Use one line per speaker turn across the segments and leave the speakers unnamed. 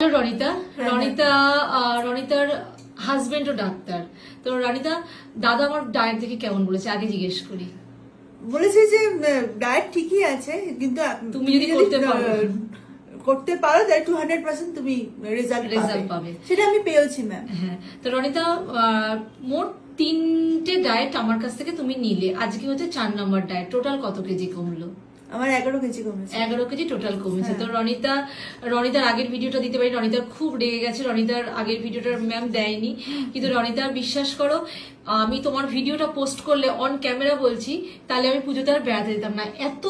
Hello Ronita. রনিতার হাজবেন্ডও doctor. তো রনিতা, দাদা আমার ডায়েট দেখে কেমন বলেছে আগে জিজ্ঞেস করি।
বলেছে যে ডায়েট ঠিকই আছে, কিন্তু
তুমি যদি
করতে পারো তাহলে 200% তুমি রেজাল্ট পাবে। সেটা আমি পেয়েছি ম্যাম।
হ্যাঁ, তো রনিতা, মোট 3টে ডায়েট আমার কাছ থেকে তুমি নিলে, আজকে হচ্ছে 4 নম্বর ডায়েট। টোটাল কত কেজি কমলো?
আমার 11 কেজি কমেছে।
11 কেজি টোটাল কমেছে। তো রনিতার আগের ভিডিওটা দিতে পারি। রনিতার খুব রেগে গেছে, রনিতার আগের ভিডিওটা ম্যাম দেয়নি, কিন্তু রনিতার বিশ্বাস করো, আমি তোমার ভিডিওটা পোস্ট করলে অন ক্যামেরা বলছি, তাহলে আমি পুজোতে আর বেড়াতে যেতাম না। এত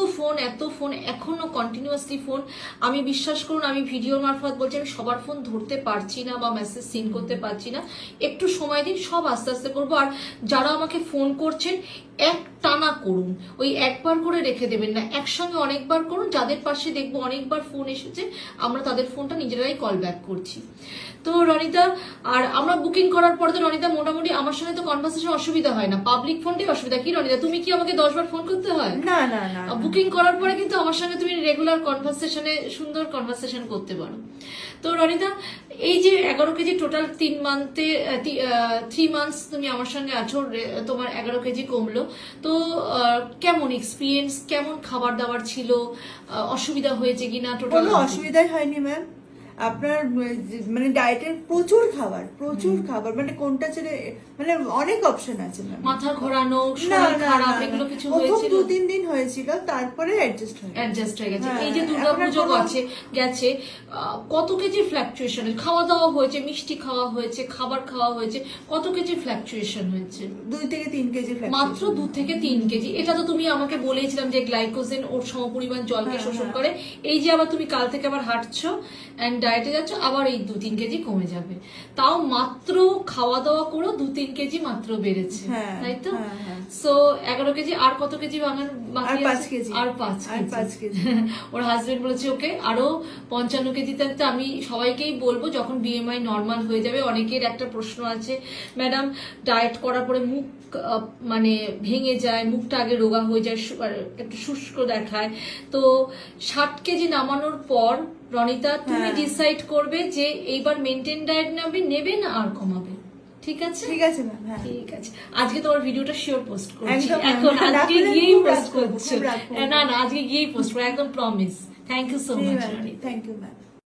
ফোন এখনো কন্টিনিউয়াসলি ফোন। আমি বিশ্বাস করুন, আমি ভিডিওর মারফত বলছি, আমি সবার ফোন ধরতে পারছি না বা মেসেজ সিন করতে পারছি না। একটু সময় দিন, সব আস্তে আস্তে করবো। আর যারা আমাকে ফোন করছেন, এক টানা করুন, ওই একবার করে রেখে দেবেন না, একসঙ্গে অনেকবার করুন। যাদের পাশে দেখবো অনেকবার ফোন এসেছে, আমরা তাদের ফোনটা নিজেরাই কল ব্যাক করছি। তো রনিতা, আর আমরা বুকিং করার পরে তো রনিতা মোটামুটি আমার সঙ্গে তো কনভারসেশন অসুবিধা হয় না, পাবলিক ফোনটাই অসুবিধা। কি রনিতা, তুমি কি আমাকে 10 বার ফোন করতে হয়?
না না না,
বুকিং করার পরে কিন্তু আমার সঙ্গে তুমি রেগুলার কনভারসেশনে সুন্দর কনভারসেশন করতে পারো। তো রনিতা, এই যে 11 কেজি টোটাল 3 মান্থস তুমি আমার সঙ্গে আছো, তোমার 11 কেজি কমলো। তো কেমন এক্সপিরিয়েন্স, কেমন খাবার দাবার ছিল, অসুবিধা হয়েছে কিনা? টোটাল
কোনো অসুবিধাই হয়নি ম্যাম। আপনার মানে ডায়েটের প্রচুর খাবার, মানে কোনটা ছেড়ে, মানে অনেক অপশন আছে ম্যাম।
মাথা ঘোরানো, শরীর খারাপ, এগুলো কিছু হয়েছিল?
2-3 দিন হয়েছিল, তারপরে অ্যাডজাস্ট হয়ে গেছে।
এই যে দুর্গাপুজো গেছে, কত কেজি ফ্ল্যাকচুয়েশন, খাওয়া দাওয়া হয়েছে, মিষ্টি খাওয়া হয়েছে, খাবার খাওয়া হয়েছে, কত কেজি ফ্ল্যাকচুয়েশন হয়েছে?
2 থেকে 3 কেজি।
মাত্র 2 থেকে 3 কেজি। এটা তো তুমি আমাকে বলেইছিলাম যে গ্লাইকোজেন ওর সমপরিমাণ জলকে শোষণ করে। এই যে আবার তুমি কাল থেকে আবার হাঁটছো এন্ড ডায়েটে যাচ্ছ, আবার এই 2-3 কেজি কমে যাবে। তাও মাত্র খাওয়া দাওয়া করেও 2-3 কেজি মাত্র বেড়েছে, তাই তো? So 11 KG. আর কত কেজি ভাঙার বাকি আছে? আর 5 কেজি। ওর হাজবেন্ড বলেছে ওকে আরো 55 কেজিতে। আমি সবাইকেই বলবো, যখন বিএমআই নর্মাল হয়ে যাবে, অনেকের একটা প্রশ্ন আছে, ম্যাডাম ডায়েট করার পরে মুখ মানে ভেঙে যায়, মুখটা আগে রোগা হয়ে যায়, একটু শুষ্ক দেখায়। তো 60 কেজি নামানোর পর রনিতা তুমি ডিসাইড করবে যে এইবার মেনটেন ডায়েট নেবে না আর কমাবে। ঠিক আছে
ম্যাম। হ্যাঁ
ঠিক আছে। আজকে তোমার ভিডিওটা শিওর পোস্ট করছি, এখন আজকে গিয়েই পোস্ট করছো। না, আজকে গিয়েই পোস্ট করো, একদম promise. Thank you so much.
Thank you ma'am.